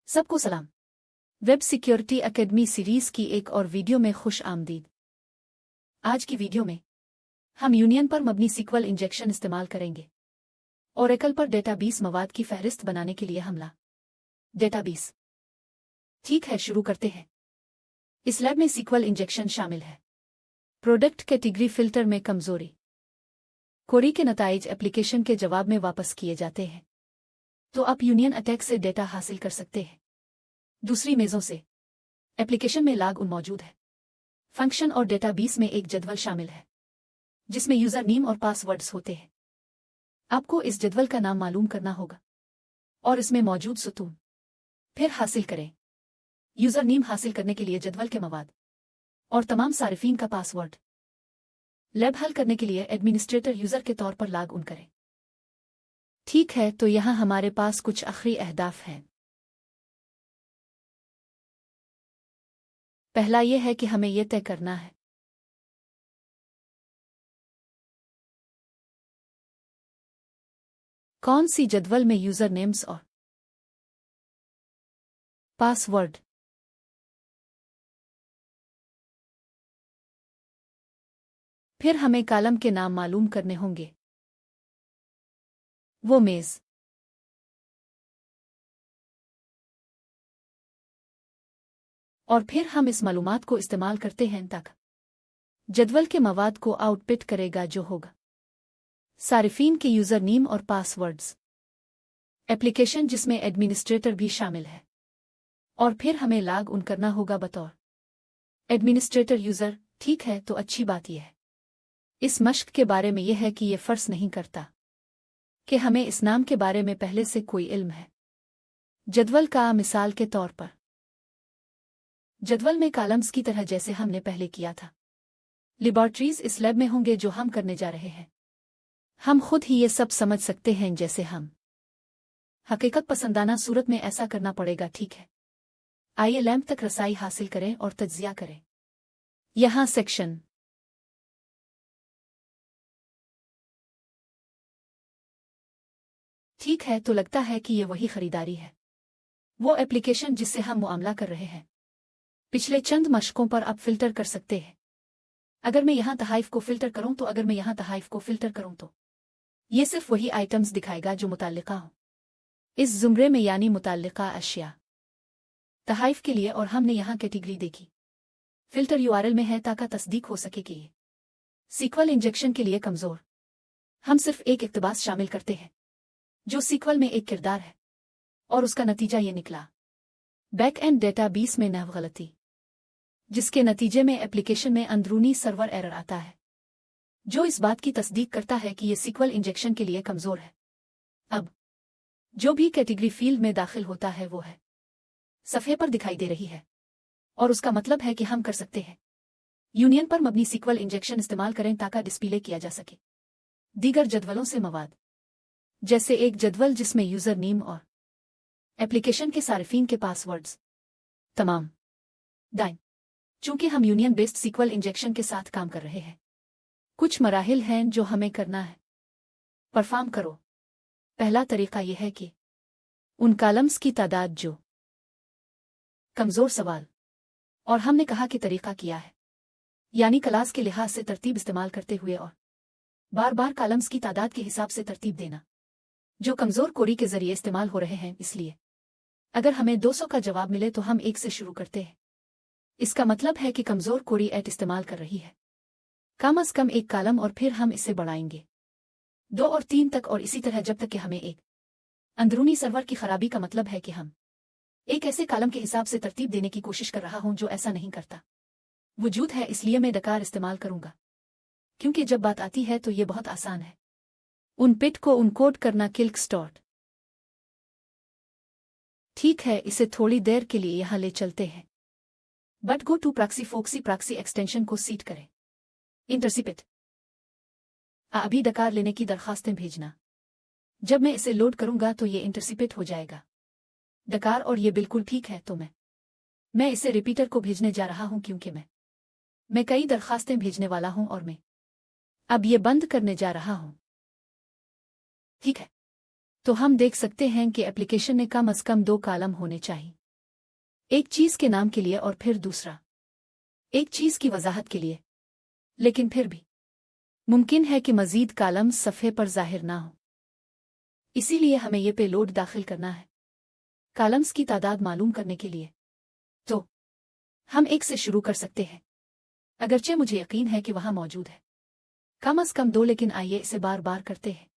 सबको सलाम। Web security academy series की एक और वीडियो में खुश आमदीद। आज की वीडियो में हम यूनियन पर मबनी सीक्वल इंजेक्शन इस्तेमाल करेंगे। ओरेकल पर डेटाबेस मवाद की फहरिस्त बनाने के लिए हमला। डेटाबेस। ठीक है, शुरू करते हैं। इस लैब में सीक्वल इंजेक्शन शामिल है। प्रोडक्ट कैटेगरी फिल्टर में कमजोरी। क्वेरी के नताइज एप्लीकेशन के जवाब में वापस किए जाते हैं, तो आप यूनियन अटैक से डेटा हासिल कर सकते हैं। दूसरी मेज़ों से एप्लीकेशन में लॉग इन मौजूद है। फंक्शन और डेटाबेस में एक जदवल शामिल है जिसमें यूजर नेम और पासवर्ड्स होते हैं। आपको इस जदवल का नाम मालूम करना होगा और इसमें मौजूद सुतून फिर हासिल करें। यूजर नेम हासिल करने के लिए जदवल के मवाद और तमाम सारिफीन का पासवर्ड। लैब हल करने के लिए एडमिनिस्ट्रेटर यूजर के तौर पर लॉग इन करें। ठीक है, तो यहां हमारे पास कुछ आखिरी अहदाफ हैं। पहला यह है कि हमें यह तय करना है कौन सी जदवल में यूजर नेम्स और पासवर्ड फिर हमें कॉलम के नाम मालूम करने होंगे। वो मेज़ और फिर हम इस मालूमात को इस्तेमाल करते हैं तक जदवल के मवाद को आउटपुट करेगा जो होगा सारिफीन के यूजर नेम और पासवर्ड्स। एप्लीकेशन जिसमें एडमिनिस्ट्रेटर भी शामिल है और फिर हमें लॉग इन करना होगा बतौर एडमिनिस्ट्रेटर यूजर। ठीक है, तो अच्छी बात यह है इस मश्क के बारे में यह है कि यह फर्ज नहीं करता कि हमें इस नाम के बारे में पहले से कोई इल्म है। जदवल का मिसाल के तौर पर जदवल में कॉलम्स की तरह जैसे हमने पहले किया था। लेबॉर्ट्रीज इस लैब में होंगे जो हम करने जा रहे हैं। हम खुद ही ये सब समझ सकते हैं जैसे हम हकीकत पसंदाना सूरत में ऐसा करना पड़ेगा। ठीक है, आइए लैब तक रसाई हासिल करें और तज्जिया करें। यहां सेक्शन ठीक है, तो लगता है कि यह वही खरीदारी है, वो एप्लीकेशन जिससे हम मुआमला कर रहे हैं। पिछले चंद मशकों पर आप फिल्टर कर सकते हैं। अगर मैं यहां तहाइफ को फिल्टर करूं तो ये सिर्फ वही आइटम्स दिखाएगा जो मुताल्लिका हों इस जुमरे में, यानी मुताल्लिका अशिया तहाइफ के लिए। और हमने यहां कैटेगरी देखी। फिल्टर यूआरएल में है ताकि तस्दीक हो सके कि ये सीक्वल इंजेक्शन के लिए कमजोर। हम सिर्फ एक इक्तबास शामिल करते हैं जो सीक्वल में एक किरदार है और उसका नतीजा ये निकला बैक एंड डेटाबेस में नहव गलती, जिसके नतीजे में एप्लीकेशन में अंदरूनी सर्वर एरर आता है जो इस बात की तस्दीक करता है कि यह सीक्वल इंजेक्शन के लिए कमजोर है। अब जो भी कैटेगरी फील्ड में दाखिल होता है वो है सफ़े पर दिखाई दे रही है और उसका मतलब है कि हम कर सकते हैं यूनियन पर मबनी सीक्वल इंजेक्शन इस्तेमाल करें ताकि डिस्प्ले किया जा सके दीगर जदवलों से मवाद, जैसे एक जदवल जिसमें यूजर नेम और एप्लीकेशन के सारिफीन के पासवर्ड्स तमाम दाएं। चूंकि हम यूनियन बेस्ड सीक्वल इंजेक्शन के साथ काम कर रहे हैं, कुछ मराहिल हैं जो हमें करना है। परफॉर्म करो। पहला तरीका यह है कि उन कॉलम्स की तादाद जो कमजोर सवाल और हमने कहा कि तरीका किया है, यानी क्लास के लिहाज से तरतीब इस्तेमाल करते हुए और बार बार कॉलम्स की तादाद के हिसाब से तरतीब देना जो कमजोर क्वेरी के जरिए इस्तेमाल हो रहे हैं। इसलिए अगर हमें 200 का जवाब मिले तो हम 1 से शुरू करते हैं। इसका मतलब है कि कमजोर क्वेरी एट इस्तेमाल कर रही है कम अज कम एक कॉलम और फिर हम इसे बढ़ाएंगे 2 और 3 तक और इसी तरह जब तक कि हमें एक अंदरूनी सर्वर की खराबी का मतलब है कि हम एक ऐसे कॉलम के हिसाब से तरतीब देने की कोशिश कर रहा हूं जो ऐसा नहीं करता वजूद है। इसलिए मैं डकार इस्तेमाल करूंगा क्योंकि जब बात आती है तो यह बहुत आसान है उन पिट को उनकोड करना। किल्क स्टॉर्ट। ठीक है, इसे थोड़ी देर के लिए यहां ले चलते हैं। But go to proxy foxy proxy extension को सीट करें। इंटरसिपिट अभी डकार लेने की दरखास्तें भेजना। जब मैं इसे लोड करूंगा तो ये इंटरसिपिट हो जाएगा डकार और ये बिल्कुल ठीक है। तो मैं इसे रिपीटर को भेजने जा रहा हूं क्योंकि मैं कई दरखास्तें भेजने वाला हूं और मैं अब ये बंद करने जा रहा हूं। ठीक है, तो हम देख सकते हैं कि एप्लीकेशन में कम से कम 2 कॉलम होने चाहिए। एक चीज के नाम के लिए और फिर दूसरा एक चीज की वजाहत के लिए। लेकिन फिर भी मुमकिन है कि मजीद कॉलम्स सफ़े पर जाहिर ना हो, इसीलिए हमें ये पेलोड दाखिल करना है कॉलम्स की तादाद मालूम करने के लिए। तो हम एक से शुरू कर सकते हैं, अगरचे मुझे यकीन है कि वहां मौजूद है कम अज कम 2, लेकिन आइए इसे बार बार करते हैं।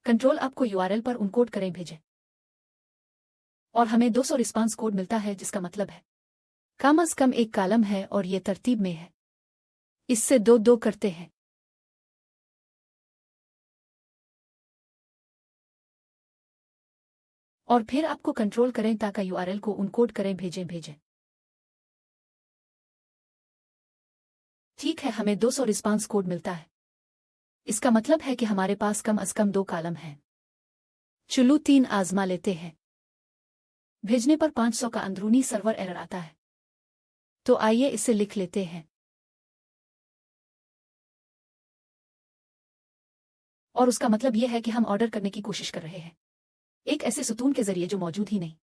कंट्रोल आपको यूआरएल पर उनकोड करें भेजें और हमें 200 रिस्पांस कोड मिलता है, जिसका मतलब है कम अज कम एक कॉलम है और ये तरतीब में है। इससे 2 करते हैं। और फिर आपको कंट्रोल करें ताकि यूआरएल को उनकोड करें भेजें। ठीक है, हमें 200 रिस्पांस कोड मिलता है। इसका मतलब है कि हमारे पास कम अज कम 2 कॉलम हैं। चलो 3 आजमा लेते हैं। भेजने पर 500 का अंदरूनी सर्वर एरर आता है, तो आइए इसे लिख लेते हैं। और उसका मतलब यह है कि हम ऑर्डर करने की कोशिश कर रहे हैं एक ऐसे सुतून के जरिए जो मौजूद ही नहीं।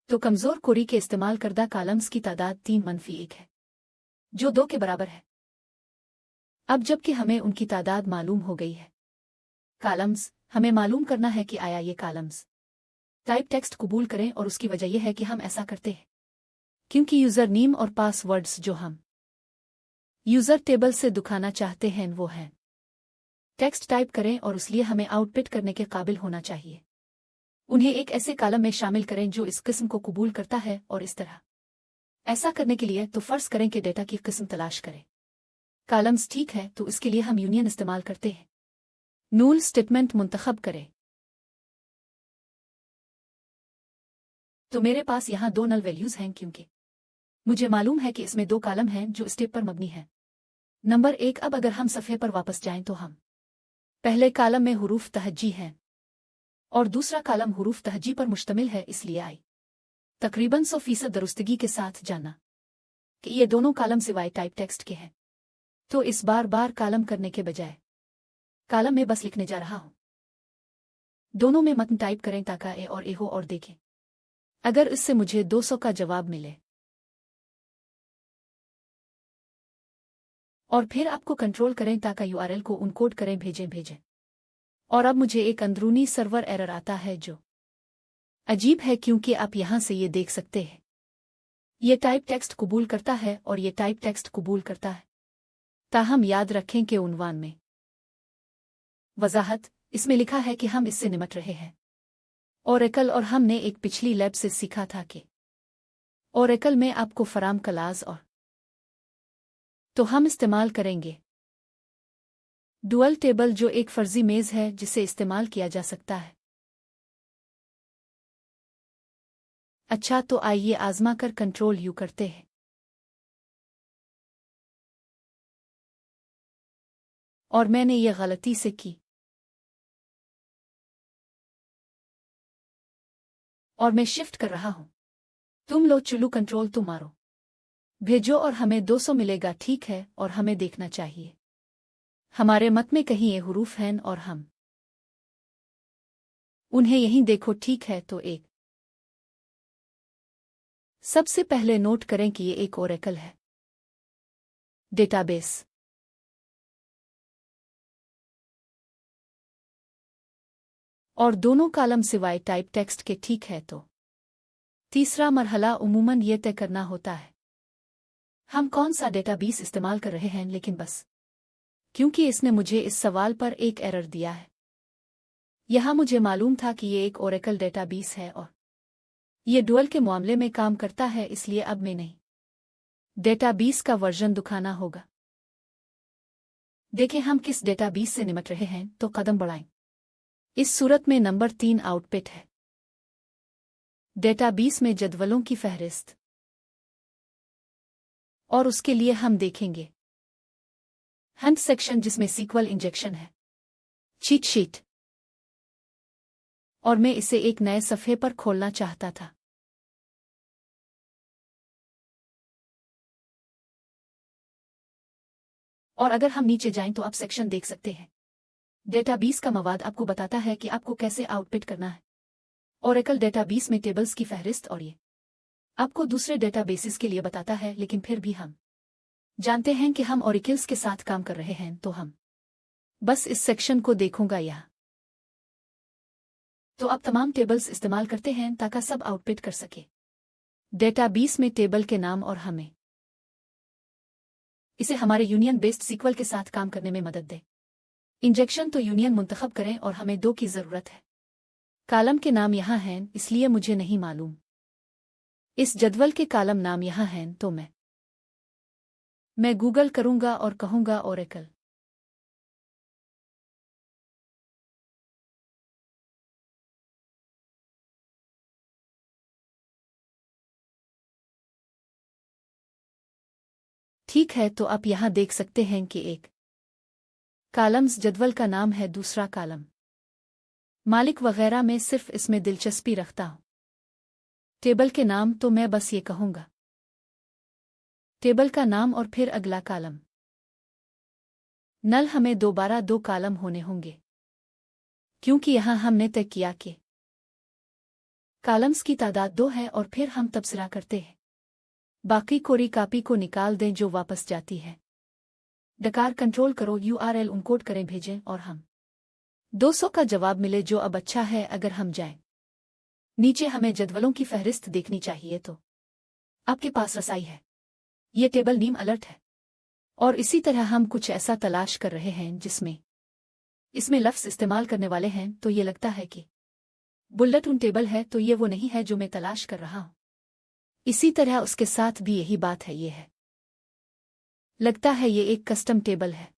तो कमजोर कोरी के इस्तेमाल करदा कॉलम्स की तादाद 3-1 है, जो 2 के बराबर है। अब जबकि हमें उनकी तादाद मालूम हो गई है कॉलम्स, हमें मालूम करना है कि आया ये कॉलम्स टाइप टेक्स्ट कबूल करें। और उसकी वजह यह है कि हम ऐसा करते हैं क्योंकि यूजर नेम और पासवर्ड्स जो हम यूजर टेबल से दिखाना चाहते हैं वो हैं टेक्स्ट टाइप करें, और इसलिए हमें आउटपुट करने के काबिल होना चाहिए। उन्हें एक ऐसे कॉलम में शामिल करें जो इस किस्म को कबूल करता है, और इस तरह ऐसा करने के लिए तो फर्ज करें कि डेटा की किस्म तलाश करें कॉलम्स। ठीक है, तो इसके लिए हम यूनियन इस्तेमाल करते हैं। नूल स्टेटमेंट मुंतखब करें। तो मेरे पास यहां 2 नल वैल्यूज हैं क्योंकि मुझे मालूम है कि इसमें 2 कॉलम हैं जो स्टेप पर मबनी है। नंबर 1, अब अगर हम सफ़े पर वापस जाएं तो हम पहले कॉलम में हुरूफ तहज्जी हैं और दूसरा कॉलम हुरूफ तहज्जी पर मुश्तमिल है, इसलिए आई तकरीबन 100% दुरुस्तगी के साथ जाना कि ये दोनों कॉलम सिवाय टाइप टेक्स्ट के हैं। तो इस बार बार कॉलम करने के बजाय कॉलम में बस लिखने जा रहा हूं। दोनों में मतन टाइप करें ताकि ए और ए हो, और देखें अगर इससे मुझे 200 का जवाब मिले। और फिर आपको कंट्रोल करें ताकि यूआरएल को उनकोड करें भेजें। और अब मुझे एक अंदरूनी सर्वर एरर आता है जो अजीब है क्योंकि आप यहां से ये देख सकते हैं ये टाइप टेक्स्ट कबूल करता है और ये टाइप टेक्स्ट कबूल करता है। ताहम याद रखें कि उन्वान में वजाहत इसमें लिखा है कि हम इससे निमट रहे हैं ओरेकल, और हमने एक पिछली लैब से सीखा था कि ओरेकल में आपको फराम क्लास और तो हम इस्तेमाल करेंगे डुअल टेबल जो एक फर्जी मेज़ है जिसे इस्तेमाल किया जा सकता है। अच्छा, तो आइए आजमा कर कंट्रोल यू करते हैं। और मैंने ये गलती से की और मैं शिफ्ट कर रहा हूं। तुम लो, चुलू कंट्रोल तुम मारो भेजो और हमें 200 मिलेगा। ठीक है, और हमें देखना चाहिए हमारे मत में कहीं ये हुरूफ हैं और हम उन्हें यहीं देखो। ठीक है, तो एक सबसे पहले नोट करें कि ये एक ओरेकल है डेटाबेस। और दोनों कॉलम सिवाय टाइप टेक्स्ट के। ठीक है, तो तीसरा मरहला उमूमन ये तय करना होता है हम कौन सा डेटाबेस इस्तेमाल कर रहे हैं। लेकिन बस क्योंकि इसने मुझे इस सवाल पर एक एरर दिया है, यहां मुझे मालूम था कि ये एक ओरेकल डेटाबेस है और ये डुअल के मामले में काम करता है, इसलिए अब मैं नहीं डेटाबेस का वर्जन दिखाना होगा। देखें हम किस डेटाबेस से निमट रहे हैं, तो कदम बढ़ाएं। इस सूरत में नंबर 3 आउटपुट है डेटाबेस में जदवलों की फहरिस्त, और उसके लिए हम देखेंगे हंट सेक्शन जिसमें सीक्वल इंजेक्शन है, चीट शीट, और मैं इसे एक नए सफ़े पर खोलना चाहता था। और अगर हम नीचे जाएं तो आप सेक्शन देख सकते हैं डेटाबेस का मवाद आपको बताता है कि आपको कैसे आउटपुट करना है ओरेकल डेटाबेस में टेबल्स की फहरिस्त। और ये आपको दूसरे डेटाबेसेस के लिए बताता है, लेकिन फिर भी हम जानते हैं कि हम ऑरिकल्स के साथ काम कर रहे हैं, तो हम बस इस सेक्शन को देखूंगा यहाँ। तो आप तमाम टेबल्स इस्तेमाल करते हैं ताकि सब आउटपुट कर सके डेटाबेस में टेबल के नाम, और हमें इसे हमारे यूनियन बेस्ड सीक्वल के साथ काम करने में मदद दे। इंजेक्शन तो यूनियन मुंतखब करें और हमें 2 की ज़रूरत है। कॉलम के नाम यहाँ हैं, इसलिए मुझे नहीं मालूम इस जदवल के कॉलम नाम यहाँ हैं, तो मैं गूगल करूंगा और कहूंगा ओरेकल। ठीक है, तो आप यहाँ देख सकते हैं कि एक कॉलम्स जदवल का नाम है, दूसरा कॉलम मालिक वगैरह में सिर्फ इसमें दिलचस्पी रखता हूं। टेबल के नाम तो मैं बस ये कहूंगा टेबल का नाम, और फिर अगला कॉलम नल। हमें दोबारा 2 कॉलम होने होंगे, क्योंकि यहां हमने तय किया कि कॉलम्स की तादाद 2 है, और फिर हम तबसरा करते हैं बाकी कोरी कापी को निकाल दें जो वापस जाती है। डकार कंट्रोल करो, यूआरएल उनकोड करें, भेजें, और हम 200 का जवाब मिले, जो अब अच्छा है। अगर हम जाएं नीचे, हमें जदवलों की फहरिस्त देखनी चाहिए, तो आपके पास रसाई है। ये टेबल नीम अलर्ट है, और इसी तरह हम कुछ ऐसा तलाश कर रहे हैं जिसमें इसमें लफ्ज़ इस्तेमाल करने वाले हैं, तो ये लगता है कि बुलेट उन टेबल है, तो ये वो नहीं है जो मैं तलाश कर रहा हूं। इसी तरह उसके साथ भी यही बात है, ये है लगता है ये एक कस्टम टेबल है।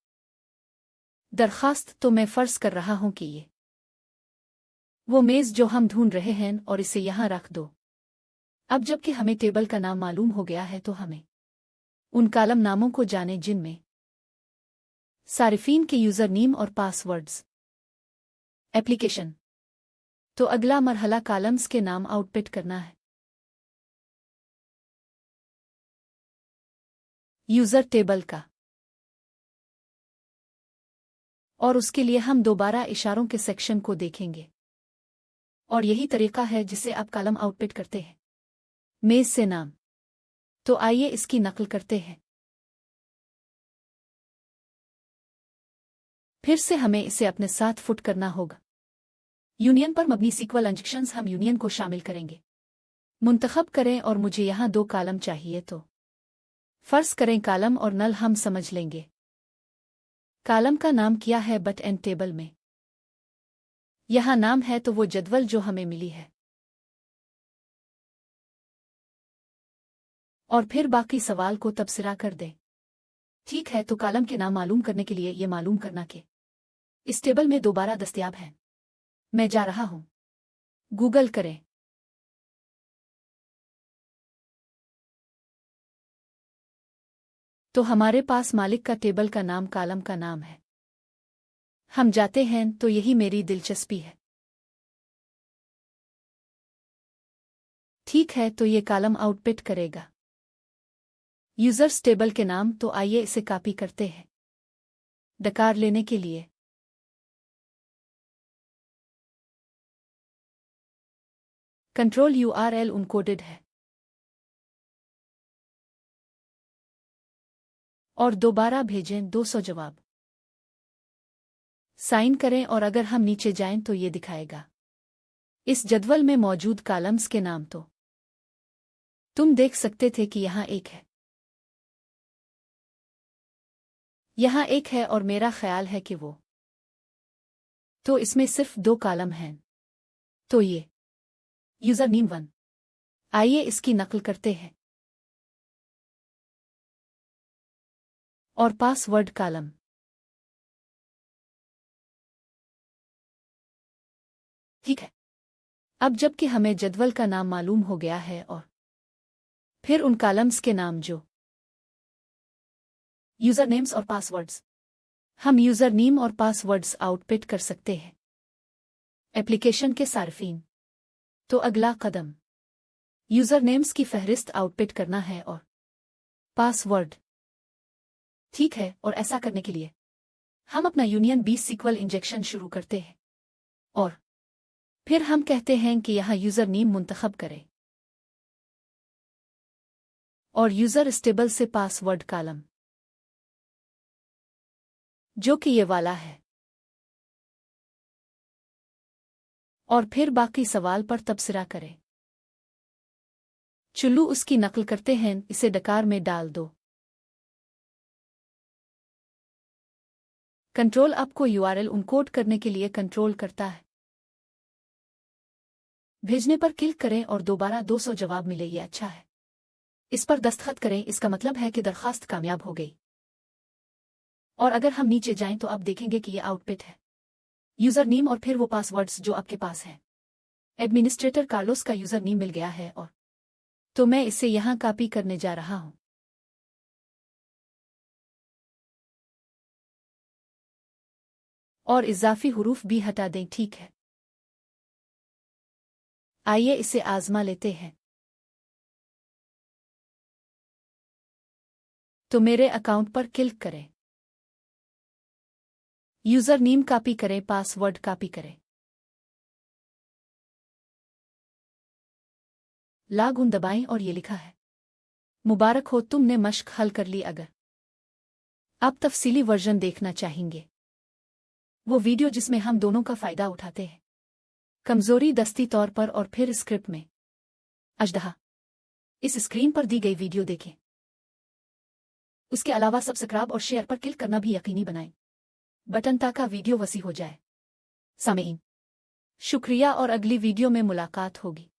दरखास्त तो मैं फर्ज कर रहा हूं कि ये वो मेज़ जो हम ढूंढ रहे हैं, और इसे यहां रख दो। अब जबकि हमें टेबल का नाम मालूम हो गया है, तो हमें उन कॉलम नामों को जाने जिनमें सारिफीन के यूज़र नेम और पासवर्ड्स। एप्लीकेशन तो अगला मरहला कॉलम्स के नाम आउटपुट करना है। यूज़र टेबल का, और उसके लिए हम दोबारा इशारों के सेक्शन को देखेंगे, और यही तरीका है जिसे आप कॉलम आउटपुट करते हैं मेज़ से नाम। तो आइए इसकी नकल करते हैं। फिर से हमें इसे अपने साथ फुट करना होगा। यूनियन पर मबनी सीक्वल इंजेक्शंस, हम यूनियन को शामिल करेंगे। मुंतखब करें, और मुझे यहाँ 2 कॉलम चाहिए, तो फर्ज करें कॉलम और नल हम समझ लेंगे। कॉलम का नाम क्या है, बट एंड टेबल में यहाँ नाम है, तो वो जदवल जो हमें मिली है, और फिर बाकी सवाल को तबसरा कर दें। ठीक है, तो कॉलम के नाम मालूम करने के लिए ये मालूम करना कि इस टेबल में दोबारा दस्तयाब है। मैं जा रहा हूं, गूगल करें। तो हमारे पास मालिक का टेबल का नाम कॉलम का नाम है। हम जाते हैं, तो यही मेरी दिलचस्पी है। ठीक है, तो ये कॉलम आउटपुट करेगा यूजर्स टेबल के नाम। तो आइए इसे कॉपी करते हैं डकार लेने के लिए। कंट्रोल यूआरएल उनकोडेड है, और दोबारा भेजें 200 जवाब। साइन करें, और अगर हम नीचे जाएं तो ये दिखाएगा इस जदवल में मौजूद कॉलम्स के नाम। तो तुम देख सकते थे कि यहाँ एक है, यहाँ एक है, और मेरा ख्याल है कि वो तो इसमें सिर्फ 2 कॉलम हैं। तो ये यूजर नेम 1। आइए इसकी नकल करते हैं, और पासवर्ड कॉलम। ठीक है, अब जबकि हमें जदवल का नाम मालूम हो गया है, और फिर उन कॉलम्स के नाम जो यूजर नेम्स और पासवर्ड्स, हम यूजर नेम और पासवर्ड्स आउटपुट कर सकते हैं एप्लीकेशन के सार्फिन। तो अगला कदम यूजर नेम्स की फहरिस्त आउटपुट करना है, और पासवर्ड। ठीक है, और ऐसा करने के लिए हम अपना यूनियन बेस्ड सीक्वल इंजेक्शन शुरू करते हैं, और फिर हम कहते हैं कि यहाँ यूजर नेम मुंतखब करें। और यूजर स्टेबल से पासवर्ड कॉलम, जो कि ये वाला है। और फिर बाकी सवाल पर तबसरा करें। चुल्लू उसकी नकल करते हैं, इसे डकार में डाल दो। कंट्रोल आपको यूआरएल उनकोड करने के लिए कंट्रोल करता है। भेजने पर क्लिक करें और दोबारा 200 जवाब मिले, ये अच्छा है। इस पर दस्तखत करें, इसका मतलब है कि दरखास्त कामयाब हो गई। और अगर हम नीचे जाएं तो आप देखेंगे कि ये आउटपुट है। यूजर नेम और फिर वो पासवर्ड्स जो आपके पास हैं। एडमिनिस्ट्रेटर कार्लोस का यूजर नेम मिल गया है, और तो मैं इसे यहां कॉपी करने जा रहा हूं। और इजाफी हुरूफ भी हटा दें, ठीक है। आइए इसे आजमा लेते हैं। तो मेरे अकाउंट पर क्लिक करें, यूजर नेम कॉपी करें, पासवर्ड कॉपी करें, लॉग इन दबाएं और ये लिखा है, मुबारक हो, तुमने मश्क हल कर ली। अगर आप तफसीली वर्जन देखना चाहेंगे, वो वीडियो जिसमें हम दोनों का फायदा उठाते हैं कमजोरी दस्ती तौर पर, और फिर स्क्रिप्ट में अजदहा, इस स्क्रीन पर दी गई वीडियो देखें। उसके अलावा सब्सक्राइब और शेयर पर क्लिक करना भी यकीनी बनाएं बटन ताकि वीडियो वसी हो जाए। सामीन, शुक्रिया और अगली वीडियो में मुलाकात होगी।